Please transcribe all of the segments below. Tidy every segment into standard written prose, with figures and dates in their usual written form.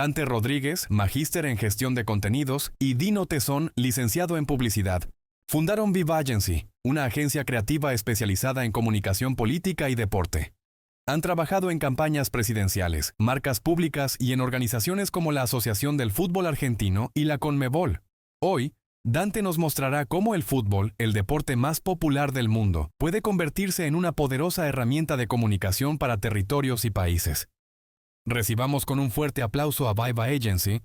Dante Rodríguez, magíster en gestión de contenidos, y Dino Tezón, licenciado en publicidad. Fundaron Viva Agency, una agencia creativa especializada en comunicación política y deporte. Han trabajado en campañas presidenciales, marcas públicas y en organizaciones como la Asociación del Fútbol Argentino y la Conmebol. Hoy, Dante nos mostrará cómo el fútbol, el deporte más popular del mundo, puede convertirse en una poderosa herramienta de comunicación para territorios y países. Recibamos con un fuerte aplauso a Viva Agency.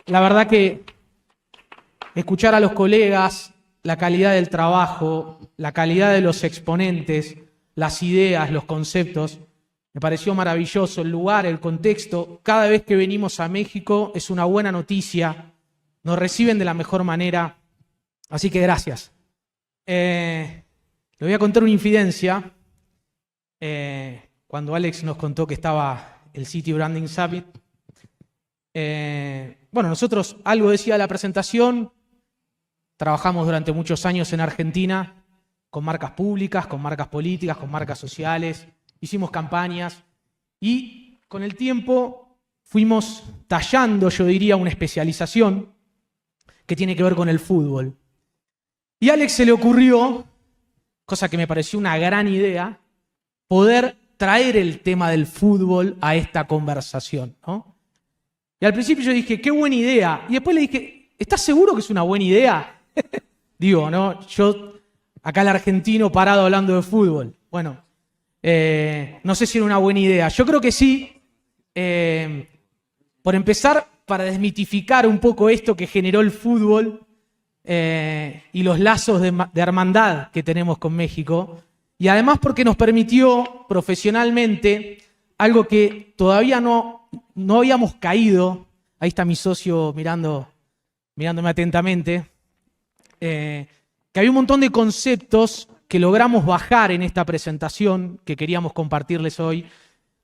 La verdad que escuchar a los colegas, la calidad del trabajo, la calidad de los exponentes, las ideas, los conceptos, me pareció maravilloso. El lugar, el contexto. Cada vez que venimos a México es una buena noticia. Nos reciben de la mejor manera. Así que gracias. Le voy a contar una infidencia. Cuando Alex nos contó que estaba el City Branding Summit, bueno, nosotros, algo decía la presentación, trabajamos durante muchos años en Argentina con marcas públicas, con marcas políticas, con marcas sociales, hicimos campañas y con el tiempo fuimos tallando, yo diría, una especialización que tiene que ver con el fútbol. Y a Alex se le ocurrió, cosa que me pareció una gran idea, poder traer el tema del fútbol a esta conversación, ¿no? Y al principio yo dije, qué buena idea. Y después le dije, ¿estás seguro que es una buena idea? Digo, ¿no? Yo, acá el argentino parado hablando de fútbol. Bueno, no sé si era una buena idea. Yo creo que sí. Por empezar, para desmitificar un poco esto que generó el fútbol y los lazos de hermandad que tenemos con México. Y además porque nos permitió profesionalmente algo que todavía no habíamos caído. Ahí está mi socio mirándome atentamente. Que había un montón de conceptos que logramos bajar en esta presentación que queríamos compartirles hoy.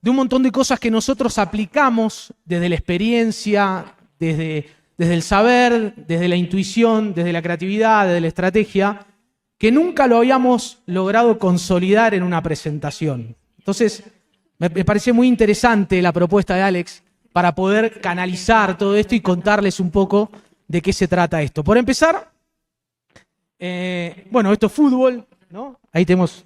De un montón de cosas que nosotros aplicamos desde la experiencia, desde el saber, desde la intuición, desde la creatividad, desde la estrategia, que nunca lo habíamos logrado consolidar en una presentación. Entonces, me pareció muy interesante la propuesta de Alex para poder canalizar todo esto y contarles un poco de qué se trata esto. Por empezar, bueno, esto es fútbol, ¿no? Ahí tenemos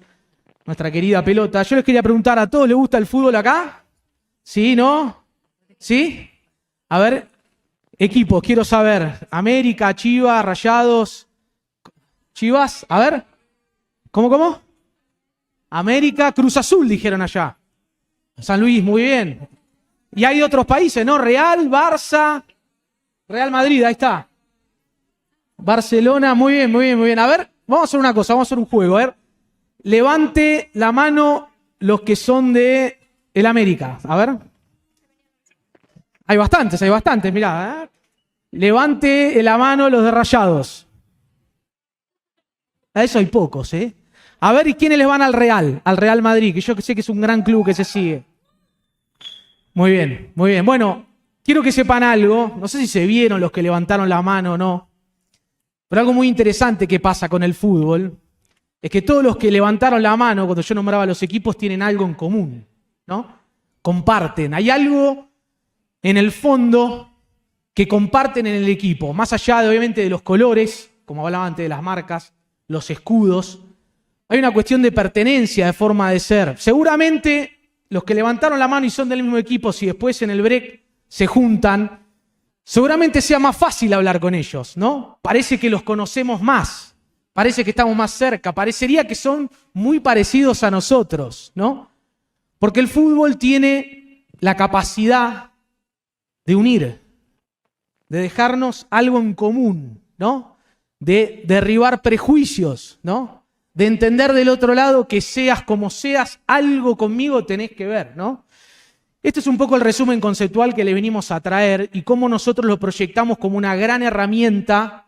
nuestra querida pelota. Yo les quería preguntar, ¿a todos les gusta el fútbol acá? ¿Sí, no? ¿Sí? A ver, equipos, quiero saber. América, Chivas, Rayados... Chivas, a ver. ¿Cómo? América, Cruz Azul, dijeron allá. San Luis, muy bien. Y hay otros países, ¿no? Real, Barça, Real Madrid, ahí está. Barcelona, muy bien. A ver, vamos a hacer una cosa, vamos a hacer un juego. A ver, levante la mano los que son de el América. A ver. Hay bastantes, mirá. Levante la mano los de Rayados. A eso hay pocos, ¿eh? A ver, ¿y quiénes les van al Real Madrid? Que yo sé que es un gran club que se sigue. Muy bien. Bueno, quiero que sepan algo. No sé si se vieron los que levantaron la mano o no. Pero algo muy interesante que pasa con el fútbol es que todos los que levantaron la mano cuando yo nombraba los equipos tienen algo en común, ¿no? Comparten. Hay algo en el fondo que comparten en el equipo. Más allá, obviamente, de los colores, como hablaba antes de las marcas, los escudos. Hay una cuestión de pertenencia, de forma de ser. Seguramente los que levantaron la mano y son del mismo equipo, si después en el break se juntan, seguramente sea más fácil hablar con ellos, ¿no? Parece que los conocemos más, parece que estamos más cerca, parecería que son muy parecidos a nosotros, ¿no? Porque el fútbol tiene la capacidad de unir, de dejarnos algo en común, ¿no? De derribar prejuicios, ¿no? De entender del otro lado que seas como seas, algo conmigo tenés que ver, ¿no? Este es un poco el resumen conceptual que le venimos a traer y cómo nosotros lo proyectamos como una gran herramienta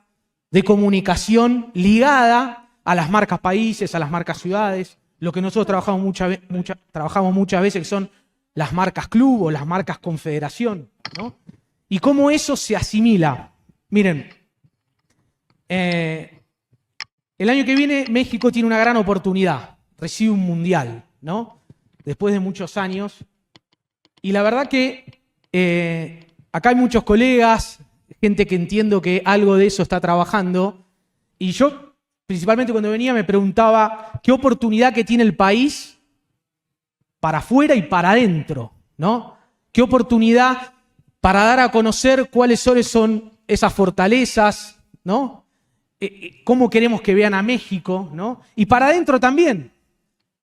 de comunicación ligada a las marcas países, a las marcas ciudades, lo que nosotros trabajamos muchas veces que son las marcas club o las marcas confederación, ¿no? Y cómo eso se asimila. Miren, el año que viene México tiene una gran oportunidad, recibe un mundial, ¿no? Después de muchos años Y la verdad que acá hay muchos colegas, gente que entiendo que algo de eso está trabajando. Y yo, principalmente cuando venía, me preguntaba qué oportunidad que tiene el país para afuera y para adentro, ¿no? Qué oportunidad para dar a conocer cuáles son esas fortalezas, ¿no? Cómo queremos que vean a México, ¿no? Y para adentro también.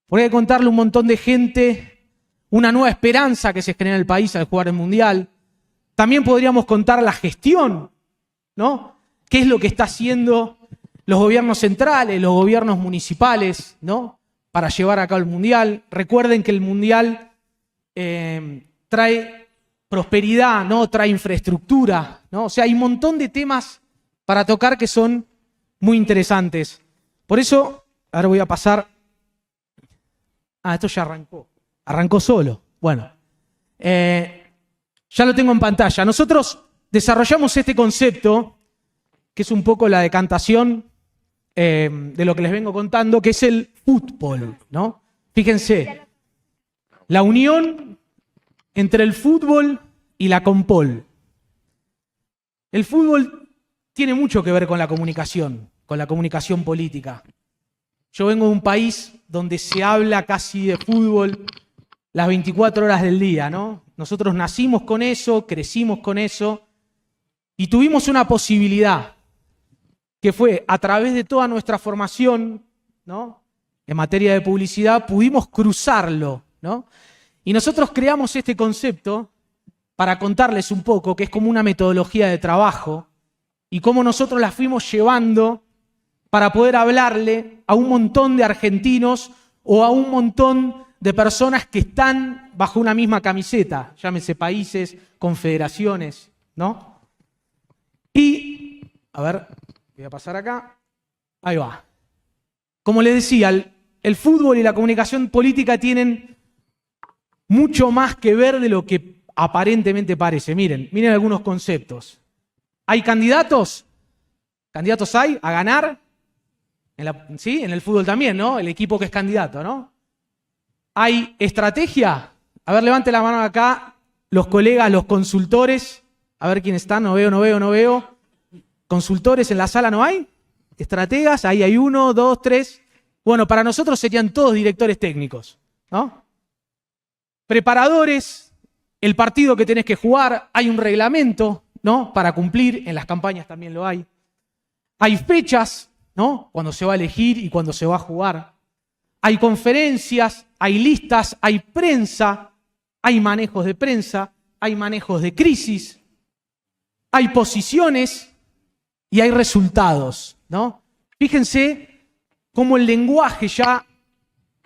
Porque hay que contarle a un montón de gente una nueva esperanza que se genera en el país al jugar el Mundial. También podríamos contar la gestión, ¿no? ¿Qué es lo que está haciendo los gobiernos centrales, los gobiernos municipales, ¿no? Para llevar a cabo el Mundial? Recuerden que el Mundial trae prosperidad, ¿no? Trae infraestructura, ¿no? O sea, hay un montón de temas para tocar que son muy interesantes. Por eso, ahora voy a pasar. Esto ya arrancó. Arrancó solo. Bueno. Ya lo tengo en pantalla. Nosotros desarrollamos este concepto, que es un poco la decantación de lo que les vengo contando, que es el fútbol, ¿no? Fíjense, la unión entre el fútbol y la Compol. El fútbol tiene mucho que ver con la comunicación política. Yo vengo de un país donde se habla casi de fútbol las 24 horas del día, ¿no? Nosotros nacimos con eso, crecimos con eso y tuvimos una posibilidad que fue a través de toda nuestra formación, ¿no? En materia de publicidad pudimos cruzarlo, ¿no? Y nosotros creamos este concepto para contarles un poco que es como una metodología de trabajo y cómo nosotros la fuimos llevando para poder hablarle a un montón de argentinos o a un montón de personas que están bajo una misma camiseta, llámese países, confederaciones, ¿no? Y, a ver, voy a pasar acá. Ahí va. Como les decía, el fútbol y la comunicación política tienen mucho más que ver de lo que aparentemente parece. Miren algunos conceptos. ¿Hay candidatos? ¿Candidatos hay a ganar? ¿Sí? En el fútbol también, ¿no? El equipo que es candidato, ¿no? ¿Hay estrategia? A ver, levante la mano acá los colegas, los consultores. A ver quién están, no veo. ¿Consultores en la sala no hay? ¿Estrategas? Ahí hay 1, 2, 3. Bueno, para nosotros serían todos directores técnicos, ¿no? Preparadores, el partido que tenés que jugar, hay un reglamento, ¿no? Para cumplir, en las campañas también lo hay. Hay fechas, ¿no? Cuando se va a elegir y cuando se va a jugar. Hay conferencias, hay listas, hay prensa, hay manejos de prensa, hay manejos de crisis, hay posiciones y hay resultados, ¿no? Fíjense cómo el lenguaje ya,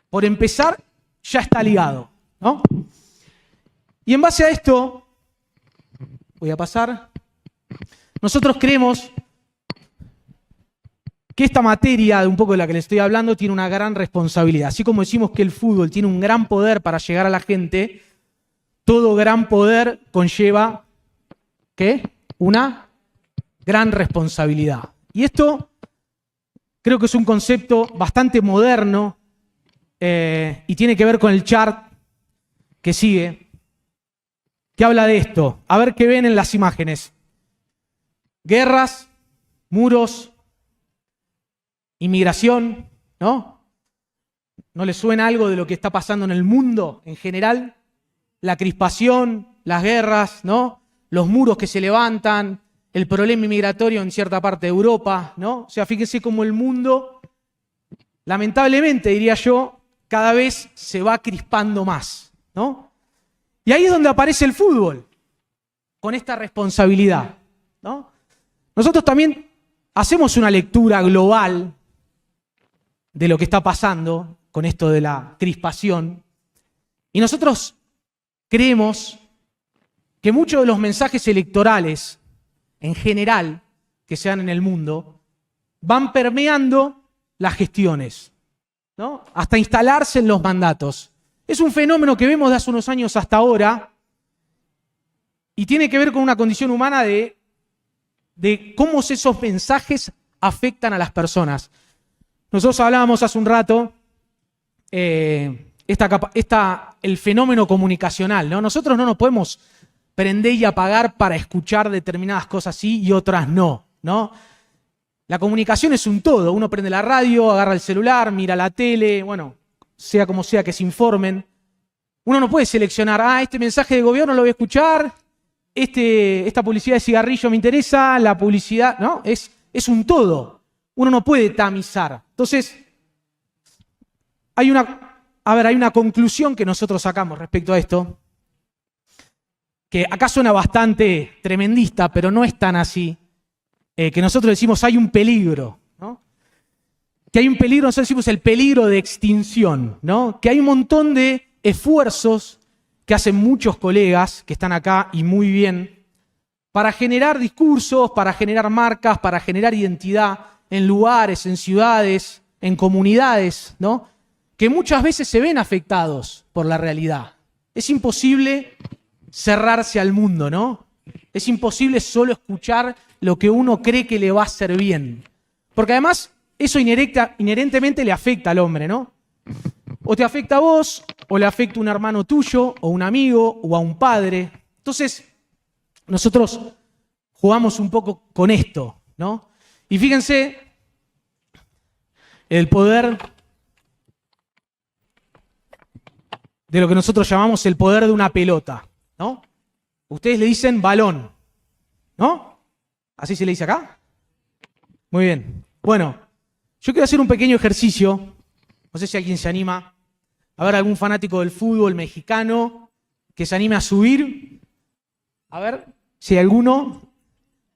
por empezar, ya está ligado, ¿no? Y en base a esto, voy a pasar, nosotros creemos que esta materia, de un poco de la que les estoy hablando, tiene una gran responsabilidad. Así como decimos que el fútbol tiene un gran poder para llegar a la gente, todo gran poder conlleva, ¿qué? Una gran responsabilidad. Y esto creo que es un concepto bastante moderno y tiene que ver con el chart que sigue, que habla de esto. A ver qué ven en las imágenes. Guerras, muros, inmigración, ¿no? ¿No les suena algo de lo que está pasando en el mundo en general? La crispación, las guerras, ¿no? Los muros que se levantan, el problema inmigratorio en cierta parte de Europa, ¿no? O sea, fíjense cómo el mundo, lamentablemente diría yo, cada vez se va crispando más, ¿no? Y ahí es donde aparece el fútbol, con esta responsabilidad, ¿no? Nosotros también hacemos una lectura global de lo que está pasando con esto de la crispación. Y nosotros creemos que muchos de los mensajes electorales, en general, que se dan en el mundo, van permeando las gestiones, ¿no? Hasta instalarse en los mandatos. Es un fenómeno que vemos de hace unos años hasta ahora y tiene que ver con una condición humana de cómo esos mensajes afectan a las personas. Nosotros hablábamos hace un rato el fenómeno comunicacional, ¿no? Nosotros no nos podemos prender y apagar para escuchar determinadas cosas sí y otras no, ¿no? La comunicación es un todo. Uno prende la radio, agarra el celular, mira la tele, bueno, sea como sea que se informen. Uno no puede seleccionar, este mensaje de gobierno lo voy a escuchar, esta publicidad de cigarrillo me interesa, la publicidad, ¿no? Es un todo. Uno no puede tamizar. Entonces, hay una conclusión que nosotros sacamos respecto a esto, que acá suena bastante tremendista, pero no es tan así, que nosotros decimos hay un peligro, ¿no? Que hay un peligro, nosotros decimos el peligro de extinción, ¿no? Que hay un montón de esfuerzos que hacen muchos colegas que están acá y muy bien para generar discursos, para generar marcas, para generar identidad en lugares, en ciudades, en comunidades, ¿no? Que muchas veces se ven afectados por la realidad. Es imposible cerrarse al mundo, ¿no? Es imposible solo escuchar lo que uno cree que le va a hacer bien. Porque además eso inherentemente le afecta al hombre, ¿no? O te afecta a vos, o le afecta a un hermano tuyo, o un amigo, o a un padre. Entonces, nosotros jugamos un poco con esto, ¿no? Y fíjense el poder de lo que nosotros llamamos el poder de una pelota, ¿no? Ustedes le dicen balón, ¿no? ¿Así se le dice acá? Muy bien. Bueno, yo quiero hacer un pequeño ejercicio. No sé si alguien se anima. A ver, algún fanático del fútbol mexicano que se anime a subir. A ver si hay alguno.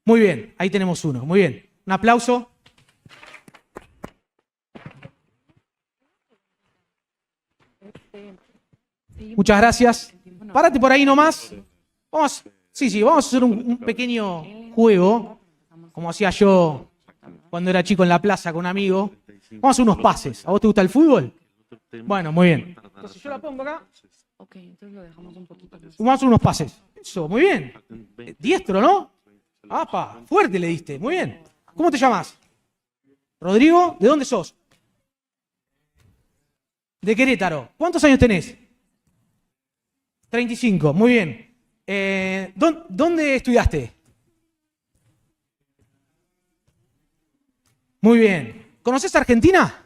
Muy bien, ahí tenemos uno. Muy bien. Un aplauso. Muchas gracias. Párate por ahí nomás. Vamos a hacer un pequeño juego, como hacía yo cuando era chico en la plaza con un amigo. Vamos a hacer unos pases. ¿A vos te gusta el fútbol? Bueno, muy bien. Entonces yo la pongo acá. Ok, entonces lo dejamos un poquito más. Vamos a hacer unos pases. Eso, muy bien. Diestro, ¿no? ¡Apa! Fuerte le diste. Muy bien. ¿Cómo te llamas? Rodrigo, ¿de dónde sos? De Querétaro. ¿Cuántos años tenés? 35. Muy bien. ¿Dónde estudiaste? Muy bien. ¿Conoces Argentina?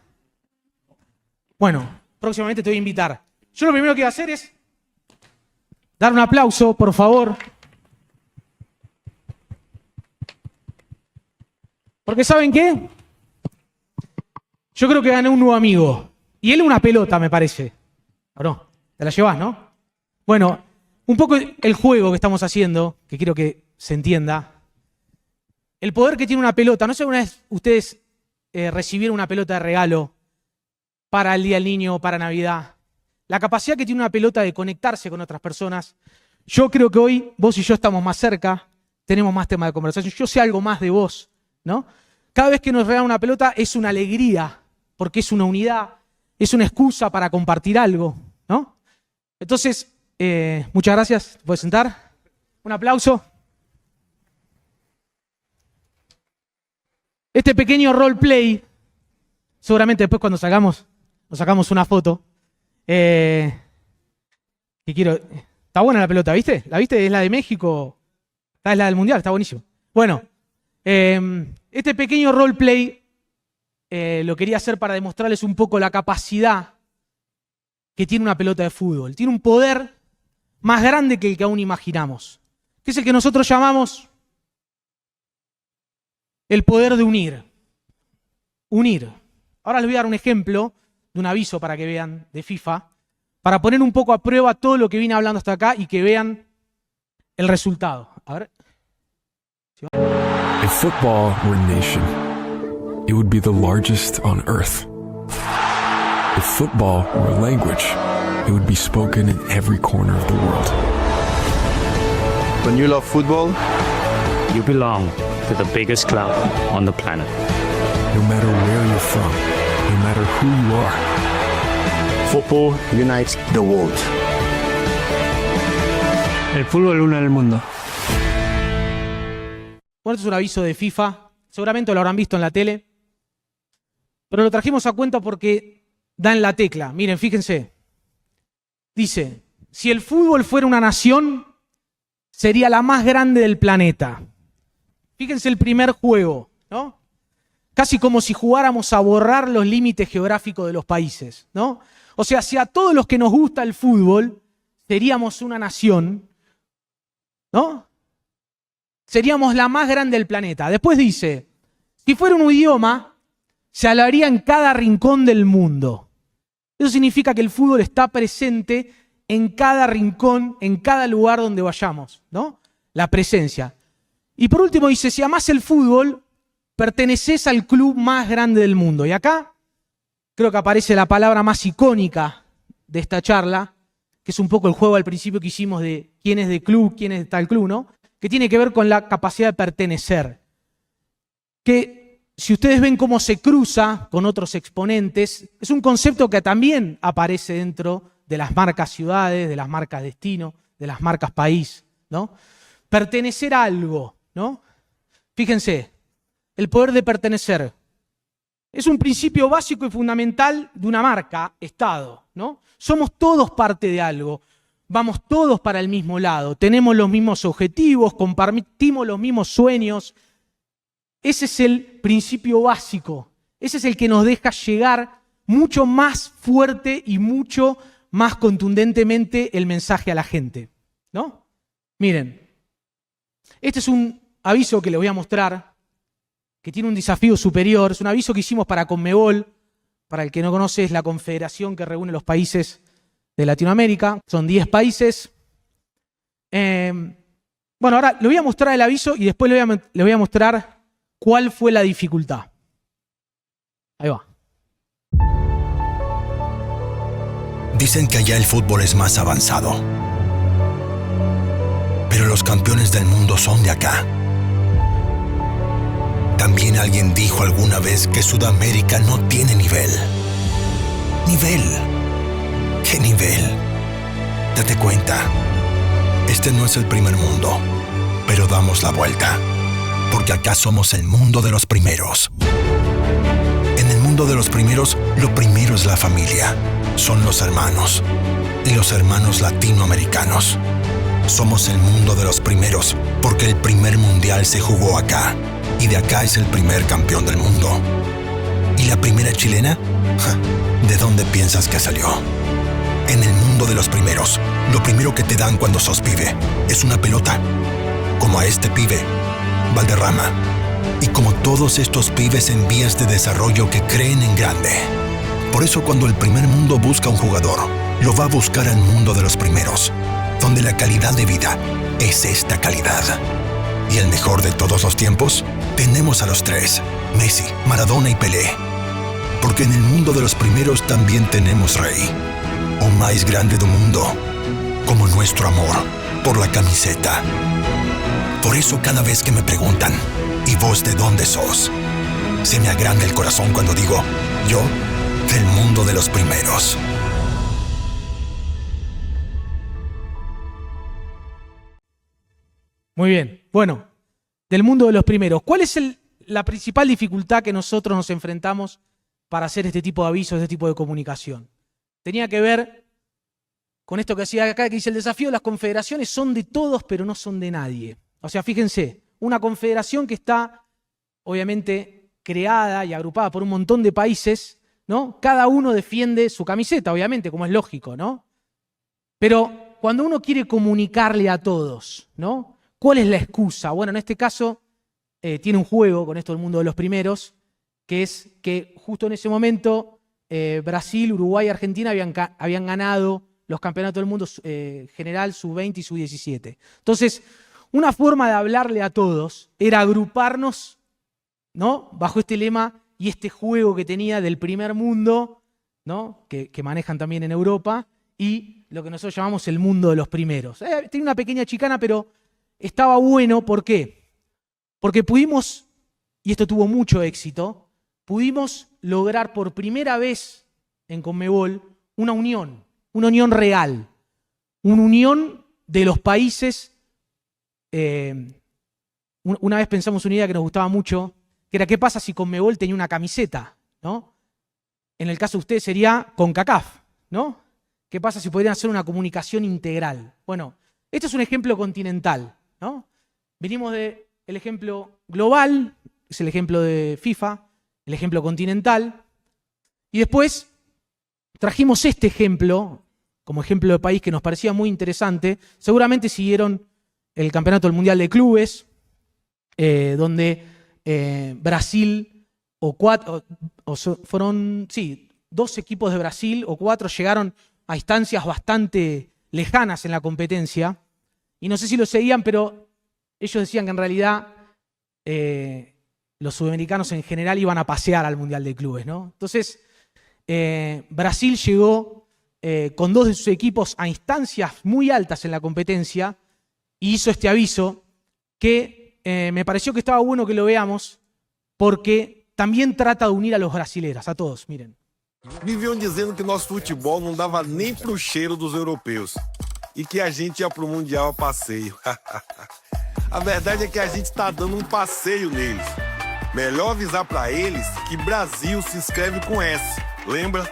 Bueno, próximamente te voy a invitar. Yo lo primero que voy a hacer es dar un aplauso, por favor. Porque ¿saben qué? Yo creo que gané un nuevo amigo. Y él una pelota, me parece. ¿O no? ¿Te la llevas, no? Bueno, un poco el juego que estamos haciendo, que quiero que se entienda. El poder que tiene una pelota. No sé alguna vez ustedes recibieron una pelota de regalo para el Día del Niño o para Navidad. La capacidad que tiene una pelota de conectarse con otras personas. Yo creo que hoy vos y yo estamos más cerca, tenemos más tema de conversación. Yo sé algo más de vos, ¿no? Cada vez que nos regalan una pelota es una alegría, porque es una unidad, es una excusa para compartir algo, ¿no? Entonces, muchas gracias. ¿Te puedes sentar? Un aplauso. Este pequeño roleplay, seguramente después cuando salgamos, nos sacamos una foto. Que quiero. Está buena la pelota, ¿viste? ¿La viste? Es la de México. Es la del Mundial, está buenísimo. Bueno, este pequeño roleplay lo quería hacer para demostrarles un poco la capacidad que tiene una pelota de fútbol. Tiene un poder más grande que el que aún imaginamos, que es el que nosotros llamamos el poder de unir. Unir. Ahora les voy a dar un ejemplo de un aviso para que vean de FIFA, para poner un poco a prueba todo lo que vine hablando hasta acá y que vean el resultado. A ver. If football were a nation, it would be the largest on earth. If football were a language, it would be spoken in every corner of the world. When you love football, you belong to the biggest club on the planet. No matter where you're from, no matter who you are, football unites the world. El fútbol une al mundo. Bueno, esto es un aviso de FIFA. Seguramente lo habrán visto en la tele. Pero lo trajimos a cuenta porque da en la tecla. Miren, fíjense. Dice, si el fútbol fuera una nación, sería la más grande del planeta. Fíjense el primer juego, ¿no? Casi como si jugáramos a borrar los límites geográficos de los países, ¿no? O sea, si a todos los que nos gusta el fútbol seríamos una nación, ¿no? Seríamos la más grande del planeta. Después dice, si fuera un idioma, se hablaría en cada rincón del mundo. Eso significa que el fútbol está presente en cada rincón, en cada lugar donde vayamos, ¿no? La presencia. Y por último dice, si amás el fútbol, perteneces al club más grande del mundo. Y acá creo que aparece la palabra más icónica de esta charla, que es un poco el juego al principio que hicimos de quién es de club, quién es de tal club, ¿no? Que tiene que ver con la capacidad de pertenecer. Que si ustedes ven cómo se cruza con otros exponentes, es un concepto que también aparece dentro de las marcas ciudades, de las marcas destino, de las marcas país, ¿no? Pertenecer a algo, ¿no? Fíjense, el poder de pertenecer es un principio básico y fundamental de una marca, Estado, ¿no? Somos todos parte de algo, vamos todos para el mismo lado, tenemos los mismos objetivos, compartimos los mismos sueños. Ese es el principio básico, ese es el que nos deja llegar mucho más fuerte y mucho más contundentemente el mensaje a la gente, ¿no? Miren, este es un aviso que les voy a mostrar, que tiene un desafío superior. Es un aviso que hicimos para Conmebol. Para el que no conoce, es la confederación que reúne los países de Latinoamérica. Son 10 países. Bueno, ahora le voy a mostrar el aviso y después le voy a mostrar cuál fue la dificultad. Ahí va. Dicen que allá el fútbol es más avanzado. Pero los campeones del mundo son de acá. También alguien dijo alguna vez que Sudamérica no tiene nivel. ¿Nivel? ¿Qué nivel? Date cuenta, este no es el primer mundo, pero damos la vuelta, porque acá somos el mundo de los primeros. En el mundo de los primeros, lo primero es la familia, son los hermanos, y los hermanos latinoamericanos. Somos el mundo de los primeros, porque el primer mundial se jugó acá. Y de acá es el primer campeón del mundo. ¿Y la primera chilena? ¿De dónde piensas que salió? En el mundo de los primeros, lo primero que te dan cuando sos pibe es una pelota. Como a este pibe, Valderrama. Y como todos estos pibes en vías de desarrollo que creen en grande. Por eso cuando el primer mundo busca un jugador, lo va a buscar al mundo de los primeros, donde la calidad de vida es esta calidad. Y el mejor de todos los tiempos, tenemos a los tres, Messi, Maradona y Pelé. Porque en el mundo de los primeros también tenemos rey, o más grande del mundo, como nuestro amor por la camiseta. Por eso cada vez que me preguntan, ¿y vos de dónde sos?, se me agranda el corazón cuando digo, yo, del mundo de los primeros. Muy bien. Bueno, del mundo de los primeros. ¿Cuál es la principal dificultad que nosotros nos enfrentamos para hacer este tipo de avisos, este tipo de comunicación? Tenía que ver con esto que hacía acá, que dice el desafío de las confederaciones son de todos, pero no son de nadie. O sea, fíjense, una confederación que está obviamente creada y agrupada por un montón de países, ¿no? Cada uno defiende su camiseta, obviamente, como es lógico, ¿no? Pero cuando uno quiere comunicarle a todos, ¿no? ¿Cuál es la excusa? Bueno, en este caso tiene un juego con esto del mundo de los primeros, que es que justo en ese momento Brasil, Uruguay y Argentina habían ganado los campeonatos del mundo general sub-20 y sub-17. Entonces, una forma de hablarle a todos era agruparnos, ¿no?, bajo este lema y este juego que tenía del primer mundo, ¿no?, que manejan también en Europa, y lo que nosotros llamamos el mundo de los primeros. Tiene una pequeña chicana, pero estaba bueno. ¿Por qué? Porque pudimos, y esto tuvo mucho éxito, pudimos lograr por primera vez en Conmebol una unión real, una unión de los países. Una vez pensamos una idea que nos gustaba mucho, que era ¿qué pasa si Conmebol tenía una camiseta?, ¿no? En el caso de ustedes sería CONCACAF, ¿no? ¿Qué pasa si podrían hacer una comunicación integral? Bueno, este es un ejemplo continental, ¿no? Venimos del ejemplo global, es el ejemplo de FIFA, el ejemplo continental, y después trajimos este ejemplo como ejemplo de país que nos parecía muy interesante. Seguramente siguieron el Campeonato del Mundial de Clubes, donde Brasil fueron 2 equipos de Brasil o 4 llegaron a instancias bastante lejanas en la competencia. Y no sé si lo seguían, pero ellos decían que en realidad los sudamericanos en general iban a pasear al Mundial de Clubes, ¿no? Entonces, Brasil llegó con 2 de sus equipos a instancias muy altas en la competencia y hizo este aviso que me pareció que estaba bueno que lo veamos porque también trata de unir a los brasileros, a todos, miren. Viviam dizendo que nosso futebol não dava nem pro cheiro dos europeus e que a gente ia pro Mundial a passeio. A verdade é que a gente tá dando um passeio neles. Melhor avisar pra eles que Brasil se escreve com S, lembra?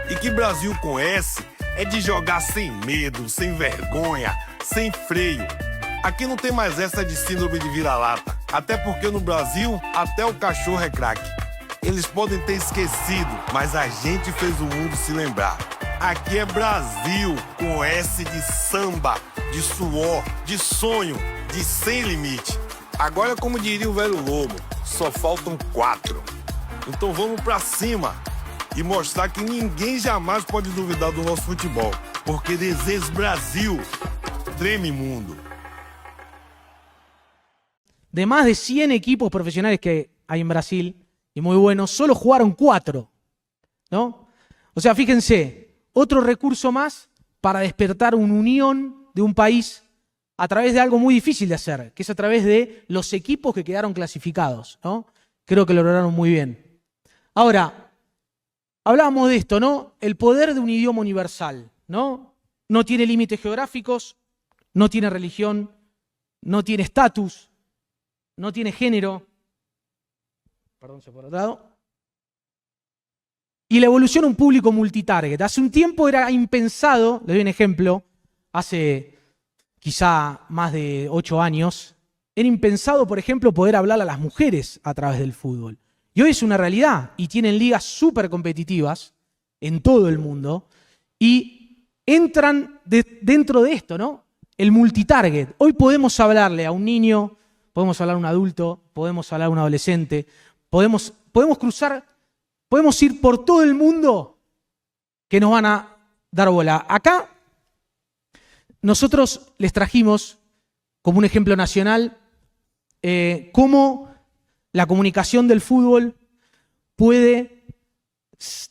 E que Brasil com S é de jogar sem medo, sem vergonha, sem freio. Aqui não tem mais essa de síndrome de vira-lata, até porque no Brasil até o cachorro é craque. Eles podem ter esquecido, mas a gente fez o mundo se lembrar. Aqui é Brasil, com S de samba, de suor, de sonho, de sem limite. Agora, como diria o velho Lobo, só faltam 4. Então vamos pra cima e mostrar que ninguém jamais pode duvidar do nosso futebol. Porque desde Brasil, treme mundo. De más de 100 equipos profesionales que hay en Brasil, y muy buenos, solo jugaron 4, ¿no? O sea, fíjense, otro recurso más para despertar una unión de un país a través de algo muy difícil de hacer, que es a través de los equipos que quedaron clasificados, ¿no? Creo que lo lograron muy bien. Ahora, hablábamos de esto, ¿no? El poder de un idioma universal, ¿no? No tiene límites geográficos, no tiene religión, no tiene estatus, no tiene género. Perdón, se por otro lado. Y la evolución a un público multitarget. Hace un tiempo era impensado, les doy un ejemplo, hace quizá más de 8 años, era impensado, por ejemplo, poder hablar a las mujeres a través del fútbol. Y hoy es una realidad y tienen ligas súper competitivas en todo el mundo y entran dentro de esto, ¿no? El multitarget. Hoy podemos hablarle a un niño, podemos hablar a un adulto, podemos hablar a un adolescente, podemos cruzar, podemos ir por todo el mundo que nos van a dar bola. Acá nosotros les trajimos como un ejemplo nacional cómo la comunicación del fútbol puede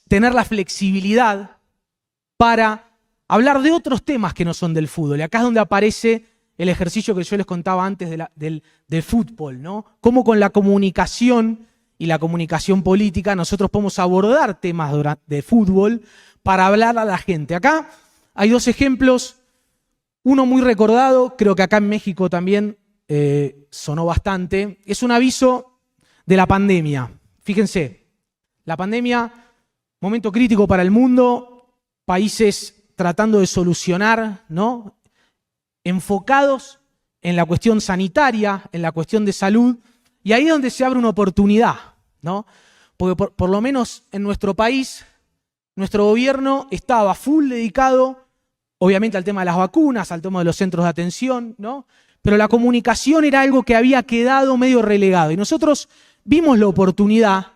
tener la flexibilidad para hablar de otros temas que no son del fútbol. Y acá es donde aparece el ejercicio que yo les contaba antes del fútbol, ¿no? Cómo con la comunicación y la comunicación política nosotros podemos abordar temas de fútbol para hablar a la gente. Acá hay 2 ejemplos, uno muy recordado, creo que acá en México también sonó bastante, es un aviso de la pandemia. Fíjense, la pandemia, momento crítico para el mundo, países tratando de solucionar, ¿no? Enfocados en la cuestión sanitaria, en la cuestión de salud, y ahí es donde se abre una oportunidad, ¿no? Porque por lo menos en nuestro país, nuestro gobierno estaba full dedicado, obviamente, al tema de las vacunas, al tema de los centros de atención, ¿no? Pero la comunicación era algo que había quedado medio relegado. Y nosotros vimos la oportunidad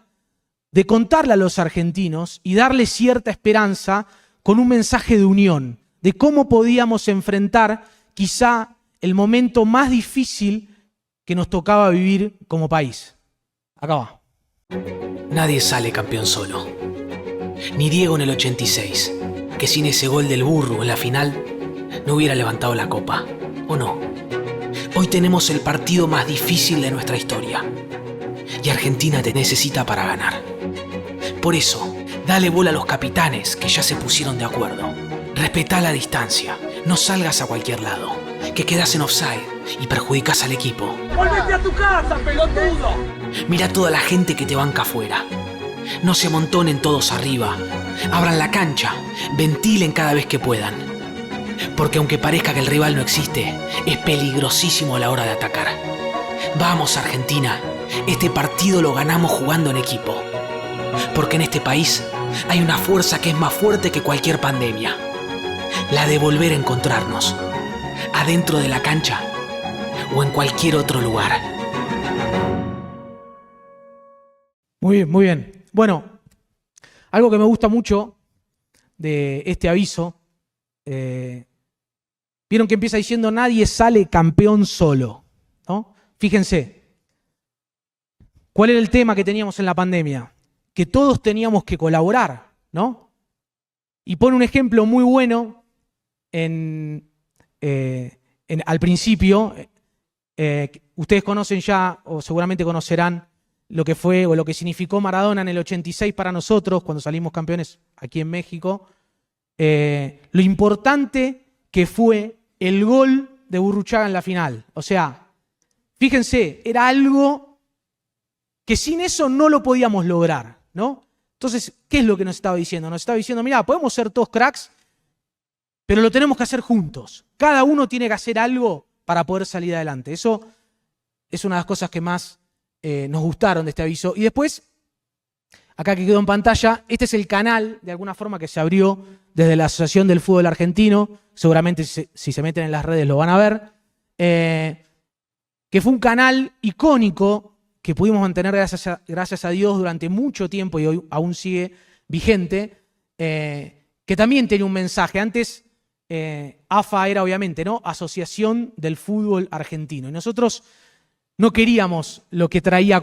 de contarle a los argentinos y darles cierta esperanza con un mensaje de unión, de cómo podíamos enfrentar quizá el momento más difícil que nos tocaba vivir como país. Acá va. Nadie sale campeón solo. Ni Diego en el 86, que sin ese gol del burro en la final no hubiera levantado la copa, ¿o no? Hoy tenemos el partido más difícil de nuestra historia. Y Argentina te necesita para ganar. Por eso, dale bola a los capitanes que ya se pusieron de acuerdo. Respetá la distancia. No salgas a cualquier lado, que quedas en offside y perjudicas al equipo. ¡Volvete a tu casa, pelotudo! Mira toda la gente que te banca afuera. No se amontonen todos arriba. Abran la cancha, ventilen cada vez que puedan. Porque aunque parezca que el rival no existe, es peligrosísimo a la hora de atacar. Vamos, Argentina, este partido lo ganamos jugando en equipo. Porque en este país hay una fuerza que es más fuerte que cualquier pandemia. La de volver a encontrarnos, adentro de la cancha o en cualquier otro lugar. Muy bien, muy bien. Bueno, algo que me gusta mucho de este aviso, vieron que empieza diciendo nadie sale campeón solo, ¿no? Fíjense, ¿cuál era el tema que teníamos en la pandemia? Que todos teníamos que colaborar, ¿no? Y pone un ejemplo muy bueno al principio. Ustedes conocen ya, o seguramente conocerán, lo que fue o lo que significó Maradona en el 86 para nosotros, cuando salimos campeones aquí en México. Lo importante que fue el gol de Burruchaga en la final. O sea, fíjense, era algo que sin eso no lo podíamos lograr, ¿no? Entonces, ¿qué es lo que nos estaba diciendo? Nos estaba diciendo, mira, podemos ser todos cracks, pero lo tenemos que hacer juntos. Cada uno tiene que hacer algo para poder salir adelante. Eso es una de las cosas que más nos gustaron de este aviso. Y después, acá que quedó en pantalla, este es el canal, de alguna forma, que se abrió desde la Asociación del Fútbol Argentino. Seguramente si se meten en las redes lo van a ver. Que fue un canal icónico que pudimos mantener gracias a Dios durante mucho tiempo y hoy aún sigue vigente, que también tenía un mensaje. Antes AFA era obviamente, ¿no?, Asociación del Fútbol Argentino. Y nosotros no queríamos lo que traía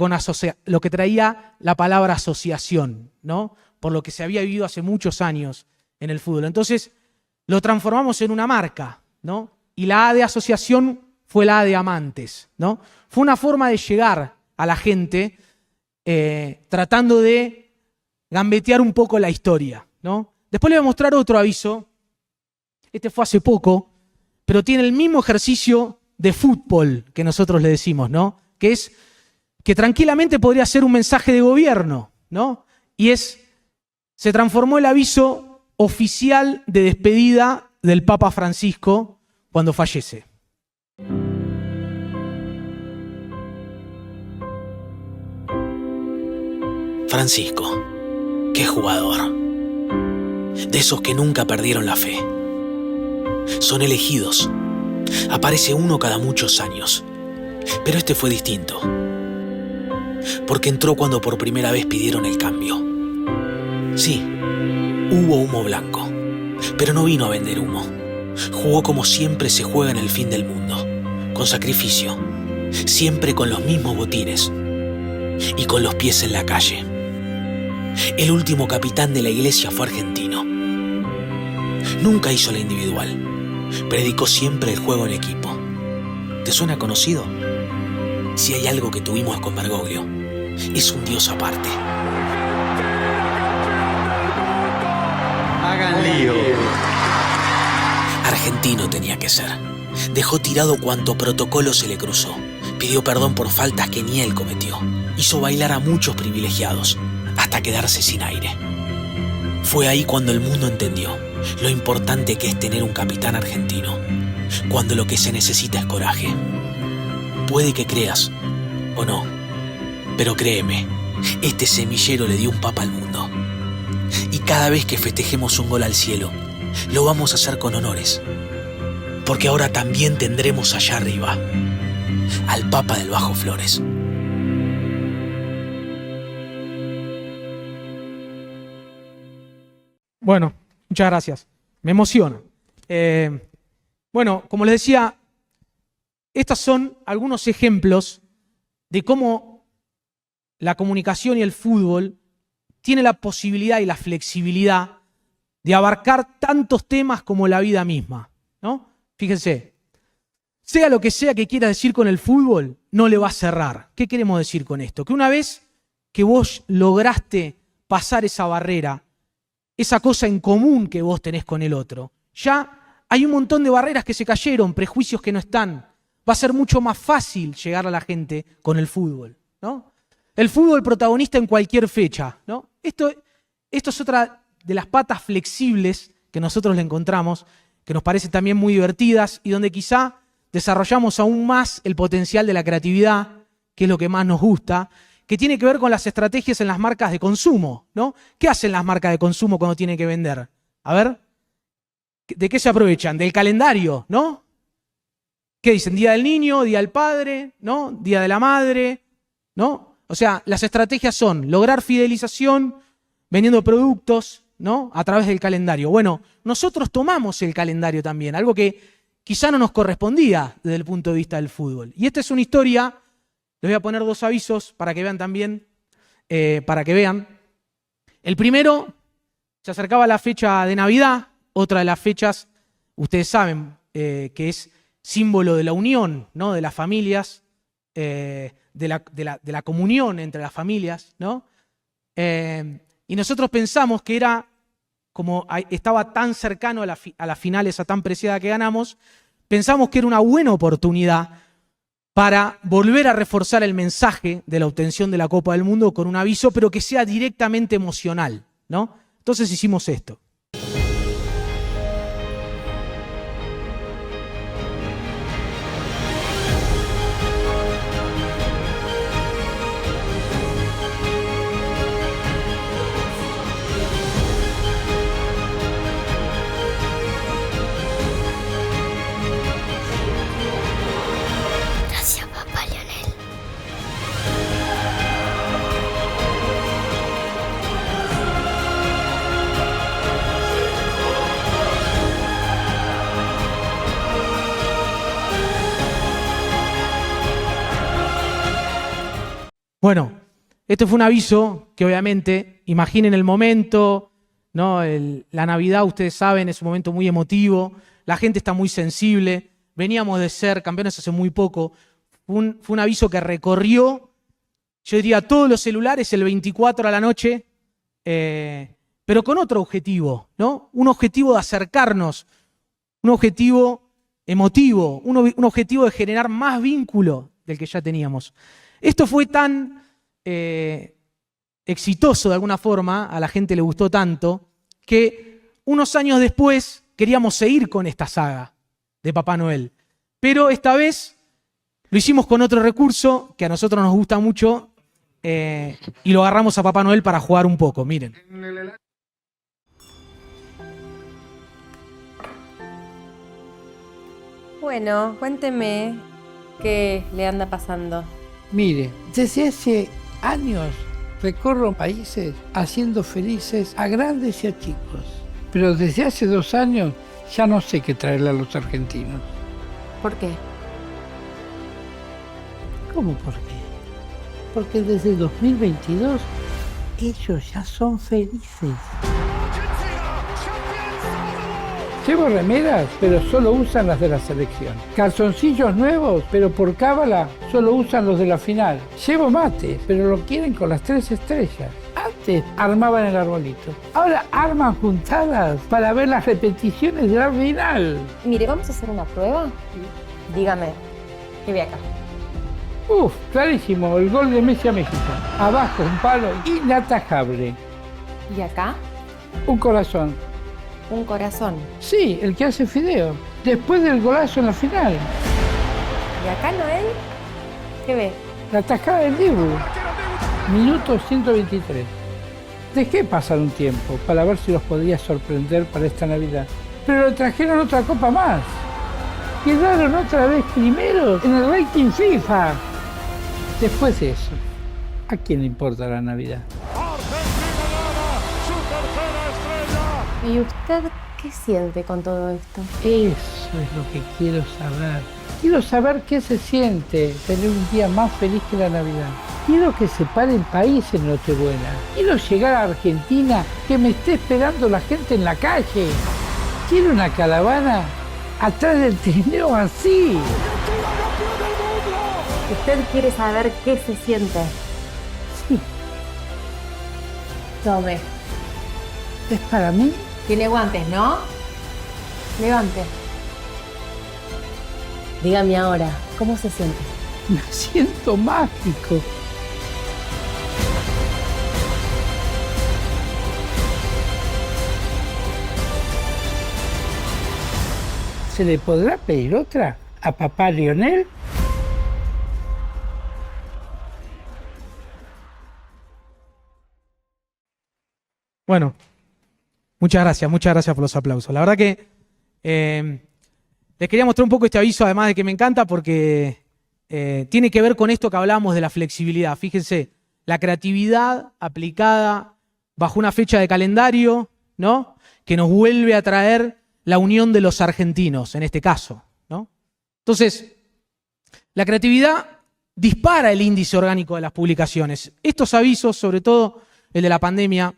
la palabra asociación, ¿no?, por lo que se había vivido hace muchos años en el fútbol. Entonces lo transformamos en una marca, ¿no? Y la A de asociación fue la A de amantes, ¿no? Fue una forma de llegar a la gente tratando de gambetear un poco la historia, ¿no? Después les voy a mostrar otro aviso. Este fue hace poco, pero tiene el mismo ejercicio de fútbol que nosotros le decimos, ¿no? Que es que tranquilamente podría ser un mensaje de gobierno, ¿no? Y se transformó el aviso oficial de despedida del Papa Francisco cuando fallece. Francisco, qué jugador. De esos que nunca perdieron la fe. Son elegidos. Aparece uno cada muchos años. Pero este fue distinto. Porque entró cuando por primera vez pidieron el cambio. Sí, hubo humo blanco. Pero no vino a vender humo. Jugó como siempre se juega en el fin del mundo. Con sacrificio. Siempre con los mismos botines. Y con los pies en la calle. El último capitán de la iglesia fue argentino. Nunca hizo la individual. Predicó siempre el juego en equipo. ¿Te suena conocido? Si hay algo que tuvimos con Bergoglio, es un dios aparte. Hagan lío. Argentino tenía que ser. Dejó tirado cuanto protocolo se le cruzó. Pidió perdón por faltas que ni él cometió. Hizo bailar a muchos privilegiados, hasta quedarse sin aire. Fue ahí cuando el mundo entendió lo importante que es tener un capitán argentino, cuando lo que se necesita es coraje. Puede que creas, o no, pero créeme, este semillero le dio un papa al mundo. Y cada vez que festejemos un gol al cielo, lo vamos a hacer con honores, porque ahora también tendremos allá arriba al Papa del Bajo Flores. Bueno, muchas gracias. Me emociona. Bueno, como les decía, estos son algunos ejemplos de cómo la comunicación y el fútbol tiene la posibilidad y la flexibilidad de abarcar tantos temas como la vida misma, ¿no? Fíjense, sea lo que sea que quieras decir con el fútbol, no le va a cerrar. ¿Qué queremos decir con esto? Que una vez que vos lograste pasar esa barrera, esa cosa en común que vos tenés con el otro, ya hay un montón de barreras que se cayeron, prejuicios que no están. Va a ser mucho más fácil llegar a la gente con el fútbol, ¿no? El fútbol protagonista en cualquier fecha, ¿no? Esto es otra de las patas flexibles que nosotros le encontramos, que nos parecen también muy divertidas y donde quizá desarrollamos aún más el potencial de la creatividad, que es lo que más nos gusta, que tiene que ver con las estrategias en las marcas de consumo, ¿no? ¿Qué hacen las marcas de consumo cuando tienen que vender? A ver, ¿de qué se aprovechan? Del calendario, ¿no? ¿Qué dicen? Día del niño, día del padre, ¿no? Día de la madre, ¿no? O sea, las estrategias son lograr fidelización vendiendo productos, ¿no? A través del calendario. Bueno, nosotros tomamos el calendario también, algo que quizá no nos correspondía desde el punto de vista del fútbol. Y esta es una historia, les voy a poner 2 avisos para que vean también, para que vean. El primero, se acercaba la fecha de Navidad, otra de las fechas, ustedes saben, que es símbolo de la unión, ¿no? De las familias, de la comunión entre las familias, ¿no? Y nosotros pensamos que era, como estaba tan cercano a las finales, a tan preciada que ganamos, pensamos que era una buena oportunidad para volver a reforzar el mensaje de la obtención de la Copa del Mundo con un aviso, pero que sea directamente emocional, ¿no? Entonces hicimos esto. Bueno, este fue un aviso que obviamente, imaginen el momento, ¿no? La Navidad, ustedes saben, es un momento muy emotivo, la gente está muy sensible, veníamos de ser campeones hace muy poco, fue un aviso que recorrió, yo diría, todos los celulares el 24 a la noche, pero con otro objetivo, ¿no? Un objetivo de acercarnos, un objetivo emotivo, un objetivo de generar más vínculo del que ya teníamos. Esto fue tan exitoso de alguna forma, a la gente le gustó tanto, que unos años después queríamos seguir con esta saga de Papá Noel. Pero esta vez lo hicimos con otro recurso que a nosotros nos gusta mucho y lo agarramos a Papá Noel para jugar un poco, miren. Bueno, cuénteme qué le anda pasando. Mire, desde hace años recorro países haciendo felices a grandes y a chicos. Pero desde hace 2 años ya no sé qué traerle a los argentinos. ¿Por qué? ¿Cómo por qué? Porque desde 2022 ellos ya son felices. Llevo remeras, pero solo usan las de la selección. Calzoncillos nuevos, pero por cábala solo usan los de la final. Llevo mates, pero lo quieren con las 3 estrellas. Antes armaban el arbolito. Ahora arman juntadas para ver las repeticiones de la final. Mire, ¿vamos a hacer una prueba? Dígame, ¿qué ve acá? Uf, clarísimo, el gol de Messi a México. Abajo un palo inatajable. ¿Y acá? Un corazón. Un corazón. Sí, el que hace fideo. Después del golazo en la final. ¿Y acá, Noel? ¿Qué ve? La tajada del Dibu. Minuto 123. Dejé pasar un tiempo para ver si los podía sorprender para esta Navidad. Pero le trajeron otra copa más. Quedaron otra vez primeros en el rating FIFA. Después de eso, ¿a quién le importa la Navidad? ¿Y usted qué siente con todo esto? Eso es lo que quiero saber. Quiero saber qué se siente tener un día más feliz que la Navidad. Quiero que se pare el país en Nochebuena. Quiero llegar a Argentina, que me esté esperando la gente en la calle. Quiero una caravana atrás del trineo así. ¿Usted quiere saber qué se siente? Sí. Tome. ¿Es para mí? Tiene guantes, ¿no? Levante. Dígame ahora, ¿cómo se siente? Me siento mágico. ¿Se le podrá pedir otra a papá Lionel? Bueno, muchas gracias por los aplausos. La verdad que les quería mostrar un poco este aviso, además de que me encanta, porque tiene que ver con esto que hablábamos de la flexibilidad. Fíjense, la creatividad aplicada bajo una fecha de calendario, ¿no?, que nos vuelve a traer la unión de los argentinos, en este caso, ¿no? Entonces, la creatividad dispara el índice orgánico de las publicaciones. Estos avisos, sobre todo el de la pandemia,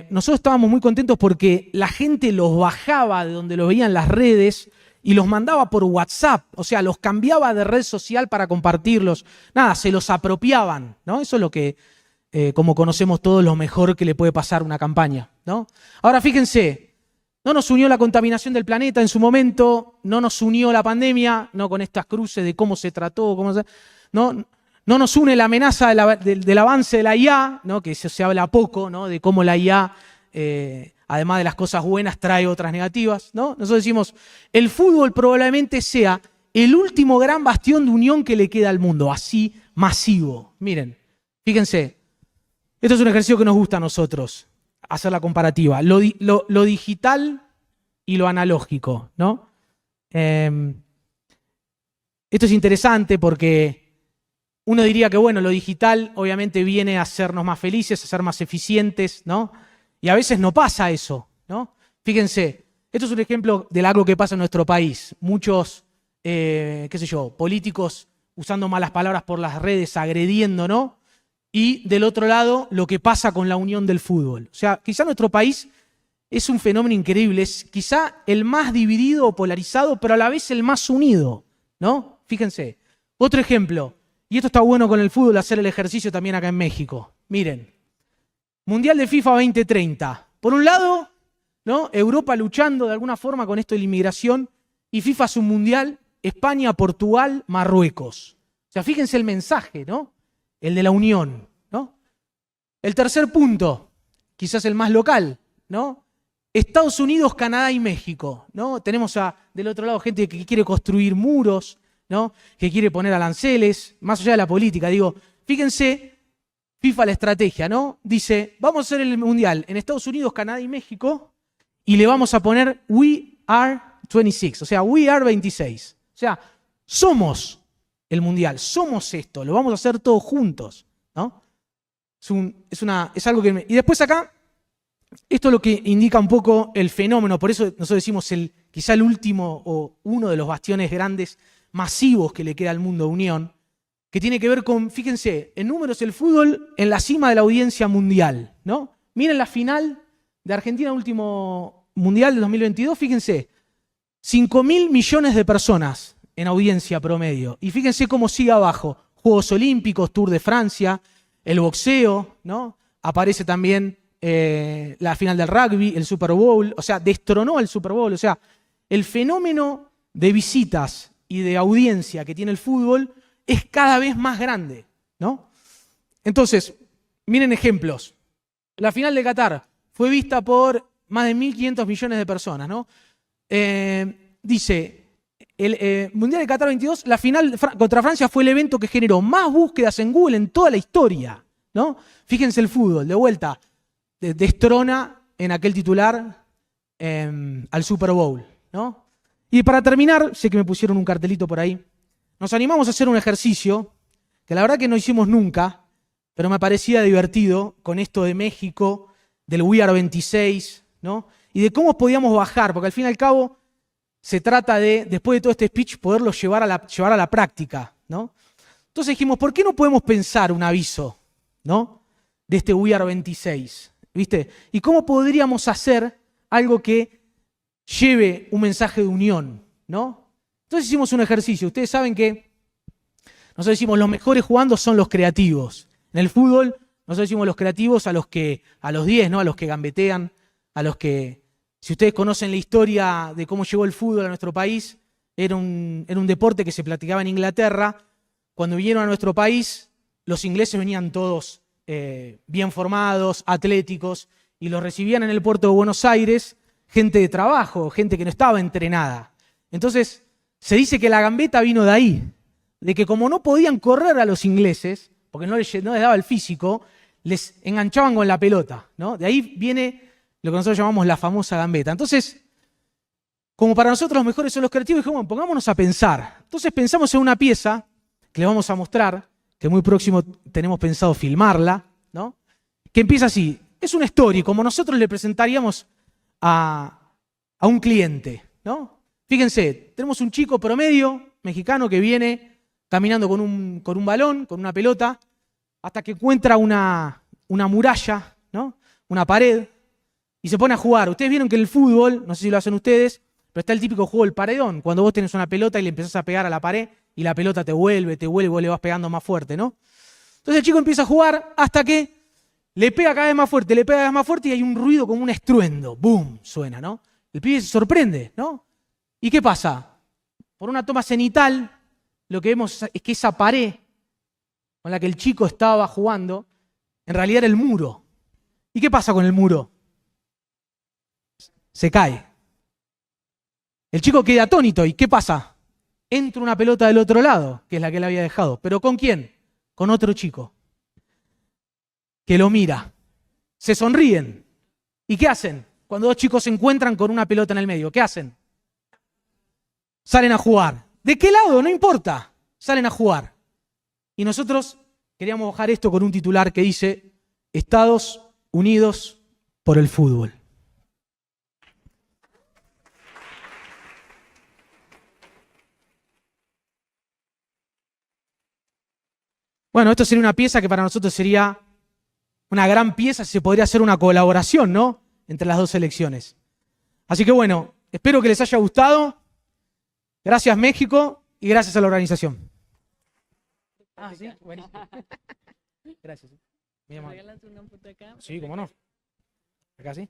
nosotros estábamos muy contentos porque la gente los bajaba de donde los veían las redes y los mandaba por WhatsApp, o sea, los cambiaba de red social para compartirlos. Nada, se los apropiaban, ¿no? Eso es lo que, como conocemos todos, lo mejor que le puede pasar a una campaña, ¿no? Ahora, fíjense, no nos unió la contaminación del planeta en su momento, no nos unió la pandemia, no con estas cruces de cómo se trató, no nos une la amenaza del avance de la IA, ¿no?, que se habla poco, ¿no?, de cómo la IA, además de las cosas buenas, trae otras negativas, ¿no? Nosotros decimos, el fútbol probablemente sea el último gran bastión de unión que le queda al mundo, así masivo. Miren, fíjense, esto es un ejercicio que nos gusta a nosotros, hacer la comparativa, lo digital y lo analógico, ¿no? Esto es interesante porque uno diría que, bueno, lo digital obviamente viene a hacernos más felices, a ser más eficientes, ¿no? Y a veces no pasa eso, ¿no? Fíjense, esto es un ejemplo de algo que pasa en nuestro país. Muchos, políticos usando malas palabras por las redes, agrediendo, ¿no? Y del otro lado, lo que pasa con la unión del fútbol. O sea, quizá nuestro país es un fenómeno increíble, es quizá el más dividido o polarizado, pero a la vez el más unido, ¿no? Fíjense. Otro ejemplo, y esto está bueno con el fútbol, hacer el ejercicio también acá en México. Miren, Mundial de FIFA 2030. Por un lado, ¿no?, Europa luchando de alguna forma con esto de la inmigración, y FIFA es un mundial, España, Portugal, Marruecos. O sea, fíjense el mensaje, ¿no?, el de la unión, ¿no? El tercer punto, quizás el más local, ¿no?, Estados Unidos, Canadá y México, ¿no? Tenemos del otro lado gente que quiere construir muros, ¿no?, que quiere poner aranceles, más allá de la política. Digo, fíjense, FIFA la estrategia, ¿no? Dice, vamos a hacer el mundial en Estados Unidos, Canadá y México y le vamos a poner We Are 26, o sea, We Are 26. O sea, somos el mundial, somos esto, lo vamos a hacer todos juntos, ¿no? Es algo que... Y después acá, esto es lo que indica un poco el fenómeno, por eso nosotros decimos quizá el último o uno de los bastiones grandes, masivos que le queda al mundo de unión, que tiene que ver con, fíjense, en números el fútbol en la cima de la audiencia mundial, ¿no? Miren la final de Argentina, último mundial de 2022, fíjense, 5.000 millones de personas en audiencia promedio. Y fíjense cómo sigue abajo, Juegos Olímpicos, Tour de Francia, el boxeo, ¿no? Aparece también la final del rugby, el Super Bowl, o sea, destronó al Super Bowl, o sea, el fenómeno de visitas y de audiencia que tiene el fútbol es cada vez más grande, ¿no? Entonces, miren ejemplos. La final de Qatar fue vista por más de 1.500 millones de personas, ¿no? Dice, el Mundial de Qatar 22, la final contra Francia fue el evento que generó más búsquedas en Google en toda la historia, ¿no? Fíjense el fútbol, de vuelta, destrona en aquel titular al Super Bowl, ¿no? Y para terminar, sé que me pusieron un cartelito por ahí, nos animamos a hacer un ejercicio que la verdad que no hicimos nunca, pero me parecía divertido con esto de México, del We Are 26, ¿no? Y de cómo podíamos bajar, porque al fin y al cabo se trata de, después de todo este speech, poderlo llevar a la práctica, ¿no? Entonces dijimos, ¿por qué no podemos pensar un aviso, ¿no?, de este We Are 26? ¿Viste? ¿Y cómo podríamos hacer algo que lleve un mensaje de unión, ¿no? Entonces hicimos un ejercicio. Ustedes saben que nosotros decimos los mejores jugando son los creativos. En el fútbol nosotros decimos los creativos a los 10, ¿no? A los que gambetean, a los que, si ustedes conocen la historia de cómo llegó el fútbol a nuestro país, era un deporte que se practicaba en Inglaterra. Cuando vinieron a nuestro país, los ingleses venían todos bien formados, atléticos, y los recibían en el puerto de Buenos Aires gente de trabajo, gente que no estaba entrenada. Entonces, se dice que la gambeta vino de ahí, de que como no podían correr a los ingleses, porque no les daba el físico, les enganchaban con la pelota, ¿no? De ahí viene lo que nosotros llamamos la famosa gambeta. Entonces, como para nosotros los mejores son los creativos, dijimos, bueno, pongámonos a pensar. Entonces pensamos en una pieza que les vamos a mostrar, que muy próximo tenemos pensado filmarla, ¿no? Que empieza así. Es una story, como nosotros le presentaríamos a un cliente, ¿no? Fíjense, tenemos un chico promedio mexicano que viene caminando con un balón, con una pelota, hasta que encuentra una muralla, ¿no? Una pared, y se pone a jugar. Ustedes vieron que en el fútbol, no sé si lo hacen ustedes, pero está el típico juego del paredón, cuando vos tenés una pelota y le empezás a pegar a la pared y la pelota te vuelve, y vos le vas pegando más fuerte, ¿no? Entonces el chico empieza a jugar hasta que le pega cada vez más fuerte, le pega cada vez más fuerte y hay un ruido como un estruendo. ¡Bum! Suena, ¿no? El pibe se sorprende, ¿no? ¿Y qué pasa? Por una toma cenital, lo que vemos es que esa pared con la que el chico estaba jugando, en realidad era el muro. ¿Y qué pasa con el muro? Se cae. El chico queda atónito. ¿Y qué pasa? Entra una pelota del otro lado, que es la que él había dejado. ¿Pero con quién? Con otro chico. Que lo mira. Se sonríen. ¿Y qué hacen? Cuando dos chicos se encuentran con una pelota en el medio, ¿qué hacen? Salen a jugar. ¿De qué lado? No importa. Salen a jugar. Y nosotros queríamos bajar esto con un titular que dice Estados Unidos por el fútbol. Bueno, esto sería una pieza que para nosotros sería una gran pieza, se podría hacer una colaboración, ¿no? Entre las dos selecciones. Así que bueno, espero que les haya gustado. Gracias México y gracias a la organización. Ah, sí, buenísimo. Gracias. Sí, cómo no. Acá sí.